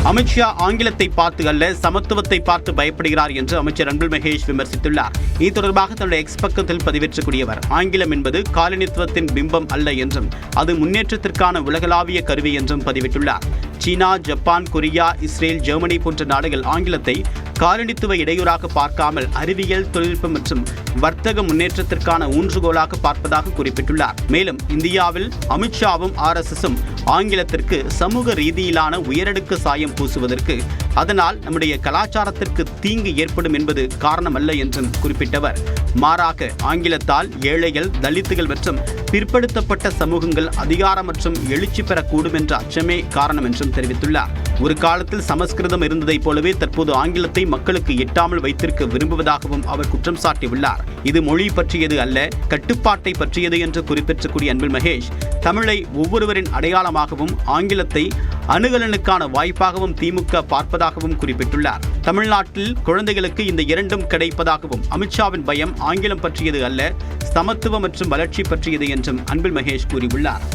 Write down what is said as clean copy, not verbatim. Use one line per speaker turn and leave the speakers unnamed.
அமித்ஷா ஆங்கிலத்தை பார்த்து அல்ல சமத்துவத்தை பார்த்து பயப்படுகிறார் என்று அமைச்சர் அன்பில் மகேஷ் விமர்சித்துள்ளார். இது தொடர்பாக தன்னுடைய எக்ஸ் பக்கத்தில் பதிவேற்றக்கூடியவர், ஆங்கிலம் என்பது காலனித்துவத்தின் பிம்பம் அல்ல என்றும் அது முன்னேற்றத்திற்கான உலகளாவிய கருவி என்றும் பதிவிட்டுள்ளார். சீனா, ஜப்பான், கொரியா, இஸ்ரேல், ஜெர்மனி போன்ற நாடுகள் ஆங்கிலத்தை காலனித்துவ இடையூறாக பார்க்காமல் அறிவியல், தொழில்நுட்பம் மற்றும் வர்த்தக முன்னேற்றத்திற்கான ஊன்றுகோலாக பார்ப்பதாக குறிப்பிட்டுள்ளார். மேலும் இந்தியாவில் அமித்ஷாவும் RSSம் ஆங்கிலத்திற்கு சமூக ரீதியிலான உயரடுக்கு சாயம் பூசுவதற்கு, அதனால் நம்முடைய கலாச்சாரத்திற்கு தீங்கு ஏற்படும் என்பது காரணமல்ல என்றும் குறிப்பிட்டவர், மாறாக ஆங்கிலத்தால் ஏழைகள், தலித்துகள் மற்றும் பிற்படுத்தப்பட்ட சமூகங்கள் அதிகாரம் மற்றும் எழுச்சி பெறக்கூடும் என்ற அச்சமே காரணம் என்றும் தெரிவித்துள்ளார். ஒரு காலத்தில் சமஸ்கிருதம் இருந்ததைப் போலவே தற்போது ஆங்கிலத்தை மக்களுக்கு எட்டாமல் வைத்திருக்க விரும்புவதாகவும் அவர் குற்றம் சாட்டியுள்ளார். இது மொழி பற்றியது அல்ல, கட்டுப்பாட்டை பற்றியது என்று குறிப்பிடக்கூடிய அன்பில் மகேஷ், தமிழை ஒவ்வொருவரின் அடையாளமாகவும் ஆங்கிலத்தை அணுகலனுக்கான வாய்ப்பாகவும் திமுக பார்ப்பதாகவும் குறிப்பிட்டுள்ளார். தமிழ்நாட்டில் குழந்தைகளுக்கு இந்த இரண்டும் கிடைப்பதாகவும், அமித்ஷாவின் பயம் ஆங்கிலம் பற்றியது அல்ல, சமத்துவம் மற்றும் வளர்ச்சி பற்றியது என்றும் அன்பில் மகேஷ் கூறியுள்ளார்.